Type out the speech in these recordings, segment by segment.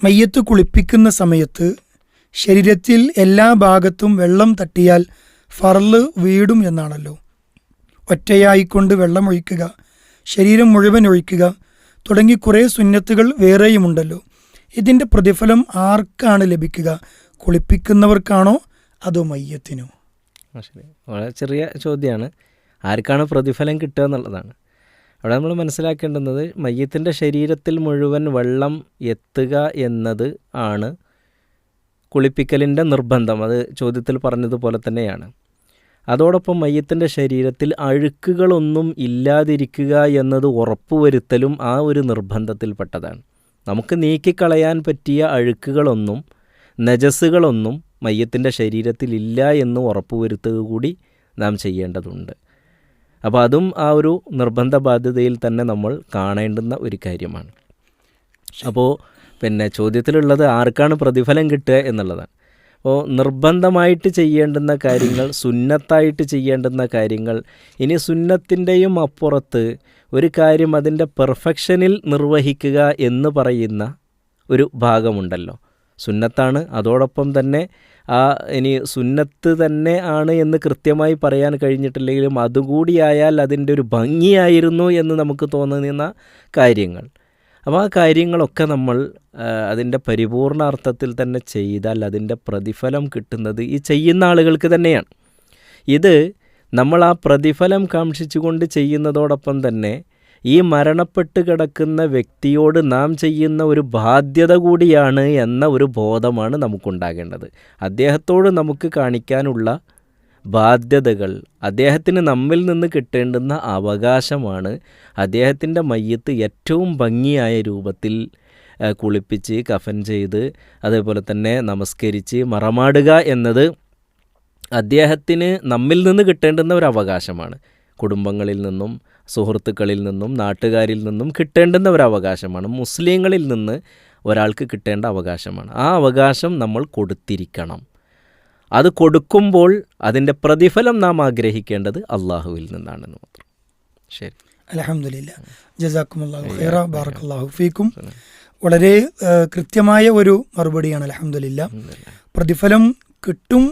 മയ്യത്ത് കുളിപ്പിക്കുന്ന സമയത്ത് ശരീരത്തിൽ എല്ലാ ഭാഗത്തും വെള്ളം തട്ടിയാൽ ഫർള് വീടും എന്നാണല്ലോ. ഒറ്റയായിക്കൊണ്ട് വെള്ളമൊഴിക്കുക, ശരീരം മുഴുവൻ ഒഴിക്കുക തുടങ്ങി കുറേ സുന്നത്തുകൾ വേറെയുമുണ്ടല്ലോ. ഇതിൻ്റെ പ്രതിഫലം ആർക്കാണ് ലഭിക്കുക? കുളിപ്പിക്കുന്നവർക്കാണോ അതോ മയ്യത്തിനോ? വളരെ ചെറിയ ചോദ്യമാണ്. ആർക്കാണ് പ്രതിഫലം കിട്ടുക എന്നുള്ളതാണ്. അവിടെ നമ്മൾ മനസ്സിലാക്കേണ്ടുന്നത് മയ്യത്തിൻ്റെ ശരീരത്തിൽ മുഴുവൻ വെള്ളം എത്തുക എന്നത് ആണ് കുളിപ്പിക്കലിൻ്റെ നിർബന്ധം. അത് ചോദ്യത്തിൽ പറഞ്ഞതുപോലെ തന്നെയാണ്. അതോടൊപ്പം മയ്യത്തിൻ്റെ ശരീരത്തിൽ അഴുക്കുകളൊന്നും ഇല്ലാതിരിക്കുക എന്നത് ഉറപ്പുവരുത്തലും ആ ഒരു നിർബന്ധത്തിൽപ്പെട്ടതാണ്. നമുക്ക് നീക്കിക്കളയാൻ പറ്റിയ അഴുക്കുകളൊന്നും നജസ്സുകളൊന്നും മയ്യത്തിൻ്റെ ശരീരത്തിൽ ഇല്ല എന്ന് ഉറപ്പുവരുത്തുക കൂടി നാം ചെയ്യേണ്ടതുണ്ട്. അപ്പോൾ അതും ആ ഒരു നിർബന്ധ ബാധ്യതയിൽ തന്നെ നമ്മൾ കാണേണ്ടുന്ന ഒരു കാര്യമാണ്. അപ്പോൾ ചോദ്യത്തിലുള്ളത് ആർക്കാണ് പ്രതിഫലം കിട്ടുക എന്നുള്ളതാണ്. അപ്പോൾ നിർബന്ധമായിട്ട് ചെയ്യേണ്ടുന്ന കാര്യങ്ങൾ, സുന്നത്തായിട്ട് ചെയ്യേണ്ടുന്ന കാര്യങ്ങൾ, ഇനി സുന്നത്തിൻ്റെയും അപ്പുറത്ത് ഒരു കാര്യം അതിൻ്റെ പെർഫെക്ഷനിൽ നിർവഹിക്കുക എന്ന് പറയുന്ന ഒരു ഭാഗമുണ്ടല്ലോ. സുന്നത്താണ്, അതോടൊപ്പം തന്നെ ഇനി സുന്നത്ത് തന്നെ ആണ് എന്ന് കൃത്യമായി പറയാൻ കഴിഞ്ഞിട്ടില്ലെങ്കിലും അതുകൂടിയായാൽ അതിൻ്റെ ഒരു ഭംഗിയായിരുന്നു എന്ന് നമുക്ക് തോന്നുന്ന കാര്യങ്ങൾ. അപ്പോൾ ആ കാര്യങ്ങളൊക്കെ നമ്മൾ അതിൻ്റെ പരിപൂർണ അർത്ഥത്തിൽ തന്നെ ചെയ്താൽ അതിൻ്റെ പ്രതിഫലം കിട്ടുന്നത് ഈ ചെയ്യുന്ന ആളുകൾക്ക് തന്നെയാണ്. ഇത് നമ്മൾ ആ പ്രതിഫലം കാക്ഷിച്ചുകൊണ്ട് ചെയ്യുന്നതോടൊപ്പം തന്നെ ഈ മരണപ്പെട്ട് കിടക്കുന്ന വ്യക്തിയോട് നാം ചെയ്യുന്ന ഒരു ബാധ്യത കൂടിയാണ് എന്ന ഒരു ബോധമാണ് നമുക്കുണ്ടാകേണ്ടത്. അദ്ദേഹത്തോട് നമുക്ക് കാണിക്കാനുള്ള ബാധ്യതകൾ, അദ്ദേഹത്തിന് നമ്മിൽ നിന്ന് കിട്ടേണ്ടുന്ന അവകാശമാണ് അദ്ദേഹത്തിൻ്റെ മയ്യത്ത് ഏറ്റവും ഭംഗിയായ രൂപത്തിൽ കുളിപ്പിച്ച് കഫൻ ചെയ്ത് അതേപോലെ തന്നെ നമസ്കരിച്ച് മറമാടുക എന്നത് അദ്ദേഹത്തിന് നമ്മിൽ നിന്ന് കിട്ടേണ്ടുന്ന ഒരു അവകാശമാണ്. കുടുംബങ്ങളിൽ നിന്നും സുഹൃത്തുക്കളിൽ നിന്നും നാട്ടുകാരിൽ നിന്നും കിട്ടേണ്ടുന്ന ഒരു അവകാശമാണ്. മുസ്ലിങ്ങളിൽ നിന്ന് ഒരാൾക്ക് കിട്ടേണ്ട അവകാശമാണ്. ആ അവകാശം നമ്മൾ കൊടുത്തിരിക്കണം. അത് കൊടുക്കുമ്പോൾ അതിൻ്റെ പ്രതിഫലം നാം ആഗ്രഹിക്കേണ്ടത് അള്ളാഹുവിൽ നിന്നാണെന്ന് മാത്രം. ശരി, അൽഹംദുലില്ലാ, ജസാക്കുമുല്ലാഹു ഖൈറ, ബാറക്കല്ലാഹു ഫീക്കും. വളരെ കൃത്യമായ ഒരു മറുപടിയാണ്. അൽഹംദുലില്ലാ. പ്രതിഫലം കിട്ടും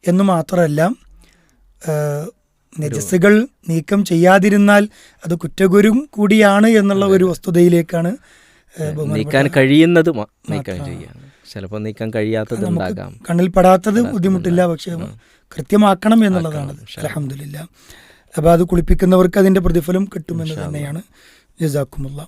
എന്ന് മാത്രമല്ല, നജസ്സുകൾ നീക്കം ചെയ്യാതിരുന്നാൽ അത് കുറ്റഗുരും കൂടിയാണ് എന്നുള്ള ഒരു വസ്തുതയിലേക്കാണ് നീക്കാൻ കഴിയുന്നത് നീക്കാൻ ചെയ്യാം. ചിലപ്പോൾ നീക്കാൻ കഴിയാത്തതുണ്ടാകാം, കണ്ണിൽപ്പെടാത്തത് ബുദ്ധിമുട്ടില്ല, പക്ഷെ കൃത്യമാക്കണം എന്നുള്ളതാണ്. അൽഹംദുലില്ലാ. അപ്പോൾ അത് കുളിപ്പിക്കുന്നവർക്ക് അതിൻ്റെ പ്രതിഫലം കിട്ടുമെന്ന് തന്നെയാണ്. ജസാക്കുമുല്ലാ.